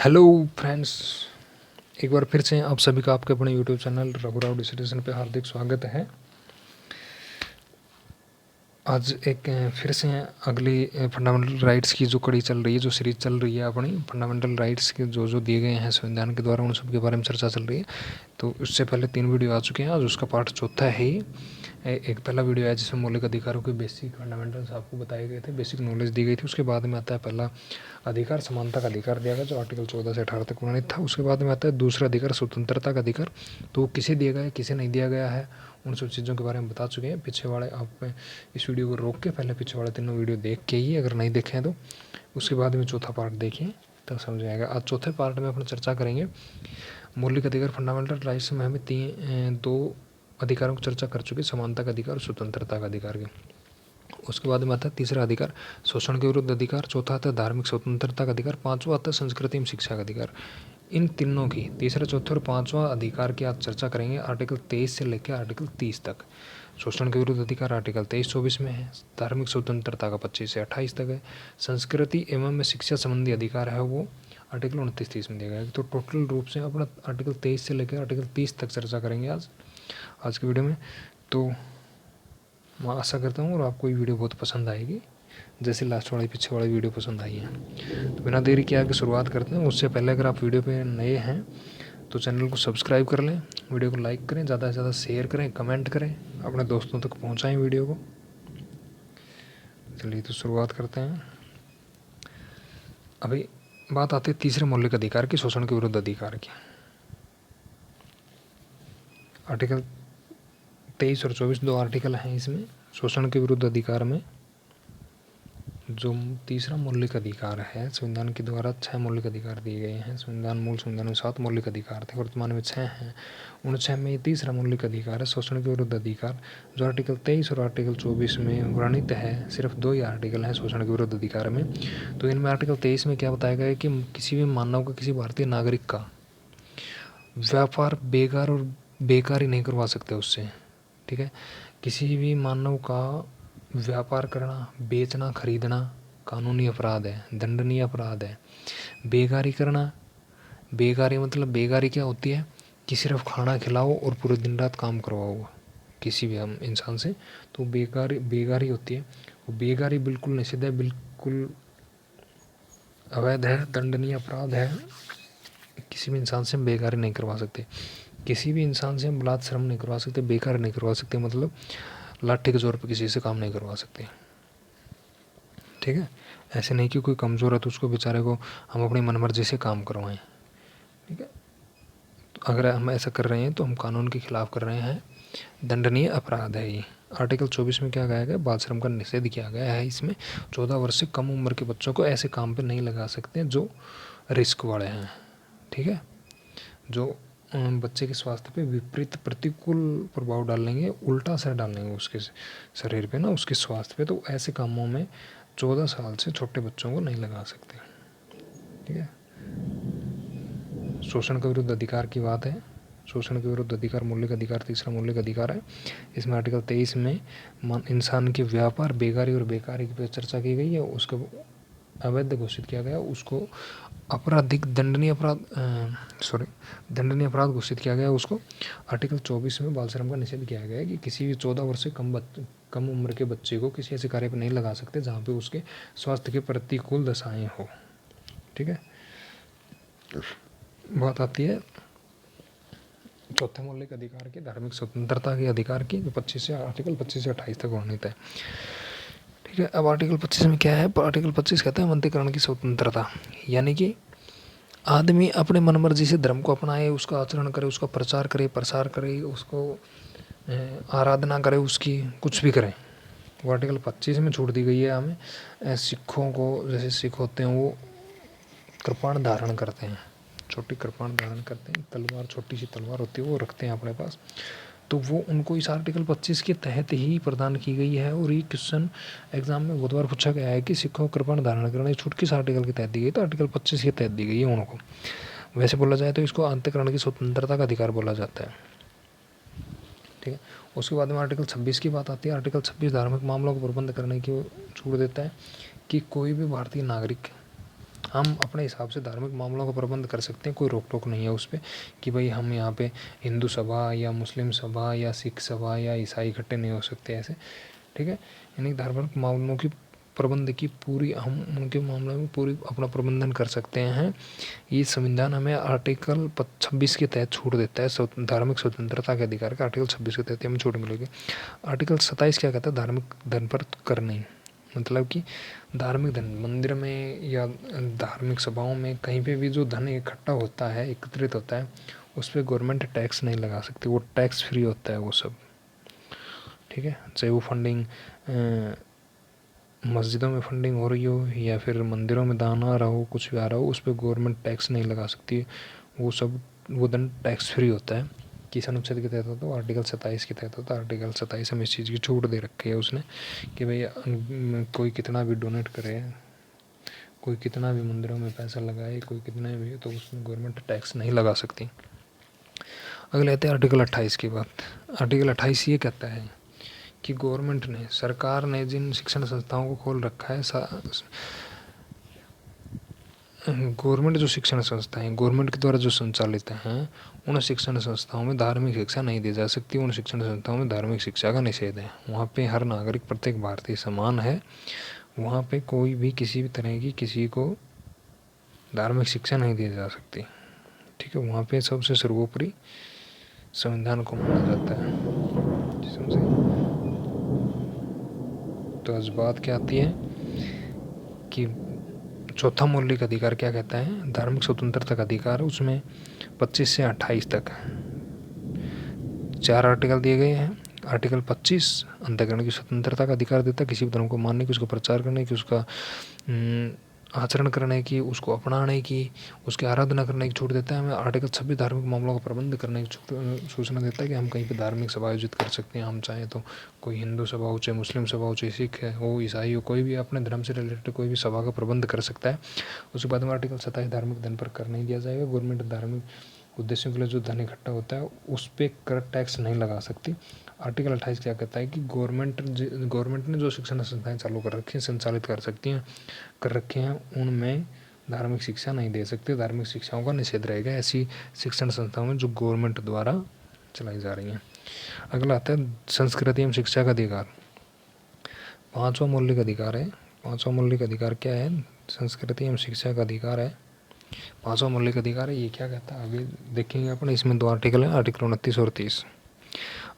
Hello friends, एक बार फिर से आप सभी का आपके अपने यूट्यूब चैनल रघुराव डिस्कशन पे हार्दिक स्वागत है। आज एक फिर से अगली फंडामेंटल राइट्स की जो कड़ी चल रही है, जो सीरीज चल रही है अपनी फंडामेंटल राइट्स के जो दिए गए हैं संविधान के द्वारा, उन सब के बारे में चर्चा चल रही है। तो उससे पहले 3 वीडियो आ चुके हैं, आज उसका पार्ट चौथा है। एक पहला वीडियो है जिसमें मौलिक अधिकारों के बेसिक फंडामेंटल्स आपको बताए गए थे, बेसिक नॉलेज दी गई थी। उसके बाद में आता है पहला अधिकार, समानता का अधिकार दिया गया जो आर्टिकल 14 से 18 तक वर्णित था। उसके बाद में आता है दूसरा अधिकार, स्वतंत्रता का अधिकार। तो वो किसे दिया गया है, किसे नहीं दिया गया है, उन सब चीज़ों के बारे में बता चुके हैं। पीछे वाले आप इस वीडियो को रोक के पहले पीछे वाले तीनों वीडियो देख के ही, अगर नहीं देखें तो उसके बाद में चौथा पार्ट देखें तब समझ आएगा। आज चौथे पार्ट में अपना चर्चा करेंगे मौलिक अधिकार, फंडामेंटल राइट्स में हमें 2 अधिकारों की चर्चा कर चुके, समानता का अधिकार और स्वतंत्रता का अधिकार के। उसके बाद में आता है तीसरा अधिकार, शोषण के विरुद्ध अधिकार। चौथा आता है धार्मिक स्वतंत्रता का अधिकार। पांचवा आता है संस्कृति में शिक्षा का अधिकार। इन तीनों की तीसरा, चौथा और पांचवा अधिकार की आज चर्चा करेंगे आर्टिकल 23 से लेकर आर्टिकल 30 तक। शोषण के विरुद्ध अधिकार आर्टिकल 23-24 में है। धार्मिक स्वतंत्रता का 25 से 28 तक है। संस्कृति एवं शिक्षा संबंधी अधिकार है वो आर्टिकल 29-30 में दिया गया है। तो टोटल रूप से अपना आर्टिकल 23 से लेकर आर्टिकल 30 तक चर्चा करेंगे आज की वीडियो में। तो मैं आशा करता हूँ और आपको ये वीडियो बहुत पसंद आएगी, जैसे लास्ट वाली पीछे वाली वीडियो पसंद आई है। तो बिना देरी के आगे शुरुआत करते हैं। उससे पहले अगर आप वीडियो पे नए हैं तो चैनल को सब्सक्राइब कर लें, वीडियो को लाइक करें, ज़्यादा से ज़्यादा शेयर करें, कमेंट करें, अपने दोस्तों तक पहुँचाएँ वीडियो को। चलिए तो शुरुआत करते हैं। अभी बात आती है तीसरे मौलिक अधिकार की, शोषण के विरुद्ध अधिकार की। आर्टिकल 23 और 24 दो आर्टिकल हैं इसमें। शोषण के विरुद्ध अधिकार में जो तीसरा मौलिक अधिकार है, संविधान के द्वारा 6 मौलिक अधिकार दिए गए हैं। मूल संविधान में 7 मौलिक अधिकार थे, वर्तमान में 6 हैं। उन 6 में तीसरा मौलिक अधिकार है शोषण के विरुद्ध अधिकार, जो आर्टिकल 23 और आर्टिकल 24 में वर्णित है। सिर्फ 2 ही आर्टिकल हैं शोषण के विरुद्ध अधिकार में। तो इनमें आर्टिकल 23 में क्या बताया गया है कि किसी भी मानव का, किसी भारतीय नागरिक का व्यापार बेकार और बेकारी नहीं करवा सकते उससे। ठीक है, किसी भी मानव का व्यापार करना, बेचना, खरीदना कानूनी अपराध है, दंडनीय अपराध है। बेकारी करना, बेकारी मतलब बेकारी क्या होती है कि सिर्फ खाना खिलाओ और पूरे दिन रात काम करवाओ किसी भी हम इंसान से, तो बेकारी होती है। वो बेकारी बिल्कुल निषिद्ध है, बिल्कुल अवैध है, दंडनीय अपराध है। किसी भी इंसान से हम बेकारी नहीं करवा सकते, किसी भी इंसान से हम बलात् श्रम नहीं करवा सकते, बेकार नहीं करवा सकते, मतलब लाठी के जोर पर किसी से काम नहीं करवा सकते। ठीक है, ऐसे नहीं कि कोई कमज़ोर है तो उसको बेचारे को हम अपनी मनमर्जी से काम करवाएं। ठीक है, तो अगर हम ऐसा कर रहे हैं तो हम कानून के खिलाफ कर रहे हैं, दंडनीय अपराध है ये। आर्टिकल 24 में क्या कहा गया, बाल श्रम का निषेध किया गया है। इसमें 14 वर्ष से कम उम्र के बच्चों को ऐसे काम पर नहीं लगा सकते जो रिस्क वाले हैं। ठीक है, जो बच्चे के स्वास्थ्य पे विपरीत प्रतिकूल प्रभाव डालेंगे, उल्टा असर डालेंगे उसके शरीर पे ना, उसके स्वास्थ्य पे, तो ऐसे कामों में 14 साल से छोटे बच्चों को नहीं लगा सकते। ठीक है, शोषण के विरुद्ध अधिकार की बात है। शोषण के विरुद्ध अधिकार मौलिक अधिकार, तीसरा मौलिक अधिकार है। इसमें आर्टिकल 23 में इंसान के व्यापार, बेकारी और बेकारी की चर्चा की गई है। उसको अवैध घोषित किया गया, उसको आपराधिक दंडनीय अपराध घोषित किया गया उसको। आर्टिकल 24 में बाल श्रम का निषेध किया गया है कि किसी भी 14 वर्ष से कम उम्र के बच्चे को किसी ऐसे कार्य पर नहीं लगा सकते जहाँ पे उसके स्वास्थ्य के प्रतिकूल दशाएं हो। ठीक है, बात आती है चौथे मौलिक अधिकार की, धार्मिक स्वतंत्रता के अधिकार की, जो आर्टिकल 25 से 28 तक वर्णित है। ठीक है, अब आर्टिकल 25 में क्या है, आर्टिकल 25 कहता है मंत्रीकरण की स्वतंत्रता, यानी कि आदमी अपने मनमर्जी से धर्म को अपनाए, उसका आचरण करे, उसका प्रचार करे, प्रसार करे, उसको आराधना करे, उसकी कुछ भी करें। वो आर्टिकल 25 में छूट दी गई है हमें। सिखों को, जैसे सिख होते हैं वो कृपाण धारण करते हैं, छोटी कृपाण धारण करते हैं, तलवार, छोटी सी तलवार होती है वो रखते हैं अपने पास, तो वो उनको इस आर्टिकल 25 के तहत ही प्रदान की गई है। और ये क्वेश्चन एग्जाम में बहुत बार पूछा गया है कि सिखों को कृपाण धारण करने की छूट किस आर्टिकल के तहत दी गई, तो आर्टिकल 25 के तहत दी गई है उनको। वैसे बोला जाए तो इसको अंतःकरण की स्वतंत्रता का अधिकार बोला जाता है। ठीक है, उसके बाद में आर्टिकल 26 की बात आती है। आर्टिकल 26 धार्मिक मामलों को प्रबंध करने की छूट देता है कि कोई भी भारतीय नागरिक हम अपने हिसाब से धार्मिक मामलों का प्रबंध कर सकते हैं, कोई रोक टोक नहीं है उस पर कि भाई हम यहाँ पे हिंदू सभा या मुस्लिम सभा या सिख सभा या ईसाई इकट्ठे नहीं हो सकते ऐसे, ठीक है। यानी धार्मिक मामलों की प्रबंध की पूरी, हम उनके मामले में पूरी अपना प्रबंधन कर सकते हैं। ये संविधान हमें आर्टिकल 26 के तहत छूट देता है, धार्मिक स्वतंत्रता के अधिकार का आर्टिकल 26 के तहत हमें छूट मिलेगी। आर्टिकल 27 क्या कहता है, धार्मिक धन पर कर नहीं, मतलब कि धार्मिक धन मंदिर में या धार्मिक सभाओं में कहीं पे भी जो धन इकट्ठा होता है, एकत्रित होता है, उस पर गवर्नमेंट टैक्स नहीं लगा सकती, वो टैक्स फ्री होता है वो सब, ठीक है। चाहे वो फंडिंग मस्जिदों में फंडिंग हो रही हो या फिर मंदिरों में दान आ रहा हो, कुछ भी आ रहा हो, उस पर गवर्नमेंट टैक्स नहीं लगा सकती, वो सब वो धन टैक्स फ्री होता है। किस अनुच्छेद के तहत होता है, आर्टिकल 27 के तहत होता है। आर्टिकल 27 में इस चीज़ की छूट दे रखी है उसने कि भाई कोई कितना भी डोनेट करे, कोई कितना भी मंदिरों में पैसा लगाए, कोई कितना भी, तो उसमें गवर्नमेंट टैक्स नहीं लगा सकती। अगले आते हैं आर्टिकल 28 की बात। आर्टिकल 28 ये कहता है कि गवर्नमेंट ने, सरकार ने जिन शिक्षण संस्थाओं को खोल रखा है, गवर्नमेंट जो शिक्षण संस्थाएं गवर्नमेंट के द्वारा जो संचालित हैं, उन शिक्षण संस्थाओं में धार्मिक शिक्षा नहीं दी जा सकती। उन शिक्षण संस्थाओं में धार्मिक शिक्षा का निषेध है। वहाँ पे हर नागरिक, प्रत्येक भारतीय समान है। वहाँ पे कोई भी किसी भी तरह की किसी को धार्मिक शिक्षा नहीं दी जा सकती, ठीक है। वहाँ पे सबसे सर्वोपरि संविधान को माना जाता है, समझे। तो आज बात क्या आती है कि चौथा मौलिक अधिकार क्या कहता है, धार्मिक स्वतंत्रता का अधिकार। उसमें 25 से 28 तक 4 आर्टिकल दिए गए हैं। आर्टिकल 25 अंतःकरण की स्वतंत्रता का अधिकार देता है, किसी भी धर्म को मानने की, उसका प्रचार करने की, उसका आचरण करने की, उसको अपनाने की, उसकी आराधना करने की छूट देता है हमें। आर्टिकल 26 धार्मिक मामलों का प्रबंध करने की सूचना देता है कि हम कहीं पे धार्मिक सभा आयोजित कर सकते हैं। हम चाहें तो कोई हिंदू सभा हो, चाहे मुस्लिम सभा हो, चाहे सिख हो, ईसाई हो, कोई भी अपने धर्म से रिलेटेड कोई भी सभा का प्रबंध कर सकता है। उसके बाद में आर्टिकल 27 धार्मिक धन पर कर नहीं दिया जाएगा। गवर्नमेंट धार्मिक उद्देश्यों के लिए जो धन इकट्ठा होता है उस पर कर टैक्स नहीं लगा सकती। आर्टिकल 28 क्या कहता है कि गवर्नमेंट ने जो शिक्षण संस्थाएं चालू कर रखी हैं, संचालित कर रखे हैं, उनमें धार्मिक शिक्षा नहीं दे सकते। धार्मिक शिक्षाओं का निषेध रहेगा ऐसी शिक्षण संस्थाओं में जो गवर्नमेंट द्वारा चलाई जा रही हैं। अगला आता है संस्कृति एवं शिक्षा का अधिकार। 5वां मौलिक अधिकार है। 5वां मौलिक अधिकार क्या है, संस्कृति एवं शिक्षा का अधिकार है। 5वां मौलिक अधिकार है, ये क्या कहता है आगे देखेंगे अपन। इसमें 2 आर्टिकल हैं, आर्टिकल 29 और 30।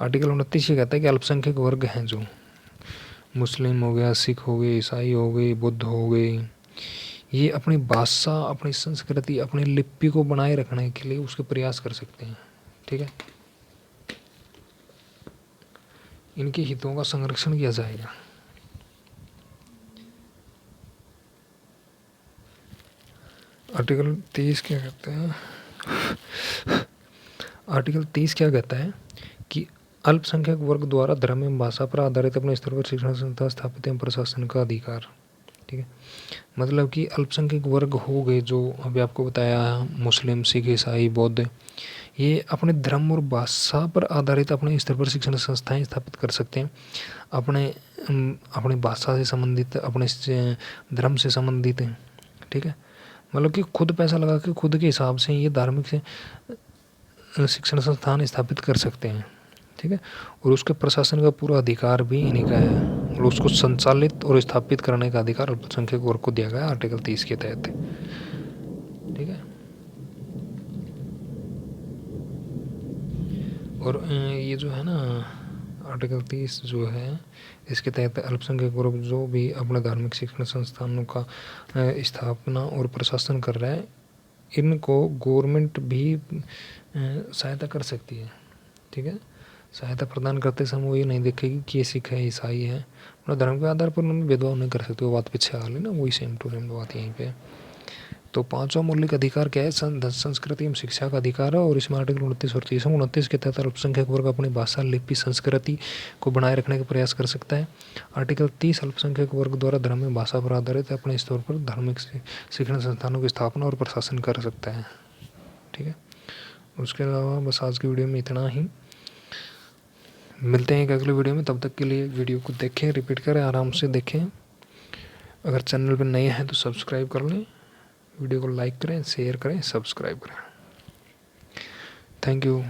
आर्टिकल 29 ये कहता है कि अल्पसंख्यक वर्ग हैं, जो मुस्लिम हो गया, सिख हो गए, ईसाई हो गए, बुद्ध हो गए, ये अपनी भाषा, अपनी संस्कृति, अपनी लिपि को बनाए रखने के लिए उसके प्रयास कर सकते हैं, ठीक है। इनके हितों का संरक्षण किया जाएगा। आर्टिकल 30 क्या कहते हैं, आर्टिकल 30 क्या कहता है कि अल्पसंख्यक वर्ग द्वारा धर्म एवं भाषा पर आधारित अपने स्तर पर शिक्षण संस्था स्थापित एवं प्रशासन का अधिकार, ठीक है। मतलब कि अल्पसंख्यक वर्ग हो गए जो अभी आपको बताया, मुस्लिम, सिख, ईसाई, बौद्ध, ये अपने धर्म और भाषा पर आधारित अपने स्तर पर शिक्षण संस्थाएं स्थापित कर सकते हैं। अपनी भाषा से संबंधित, अपने धर्म से संबंधित हैं, ठीक है। मतलब कि खुद पैसा लगा के खुद के हिसाब से ये धार्मिक से शिक्षण संस्थान स्थापित कर सकते हैं, ठीक है। और उसके प्रशासन का पूरा अधिकार भी इन्हीं का है, और उसको संचालित और स्थापित करने का अधिकार अल्पसंख्यक वर्ग को दिया गया है आर्टिकल 30 के तहत, ठीक है। और ये जो है ना आर्टिकल 30 जो है, इसके तहत अल्पसंख्यक वर्ग जो भी अपने धार्मिक शिक्षण संस्थानों का स्थापना और प्रशासन कर रहा है, इनको गवर्नमेंट भी सहायता कर सकती है, ठीक है। सहायता प्रदान करते समय वो ये नहीं देखेगी कि ये सिख है, ईसाई है, अपने धर्म के आधार पर उन्होंने भेदभाव नहीं कर सकते। वो बात पीछे आ गई ना, वही सेम टू सेम बात यहीं पे। तो 5वां मौलिक अधिकार क्या है, संस्कृति एवं शिक्षा का अधिकार है। और इसमें आर्टिकल 29 और 30 है। 29 के तहत अल्पसंख्यक वर्ग अपनी भाषा, लिपि, संस्कृति को बनाए रखने का प्रयास कर सकता है। आर्टिकल 30 अल्पसंख्यक वर्ग द्वारा धर्म में भाषा पर आधारित अपने स्तर पर धार्मिक शिक्षण संस्थानों की स्थापना और प्रशासन कर सकता है, ठीक है। उसके अलावा बस आज की वीडियो में इतना ही। मिलते हैं एक अगले वीडियो में, तब तक के लिए वीडियो को देखें, रिपीट करें, आराम से देखें। अगर चैनल पर नए हैं तो सब्सक्राइब कर लें वीडियो को लाइक करें, शेयर करें, सब्सक्राइब करें। Thank you.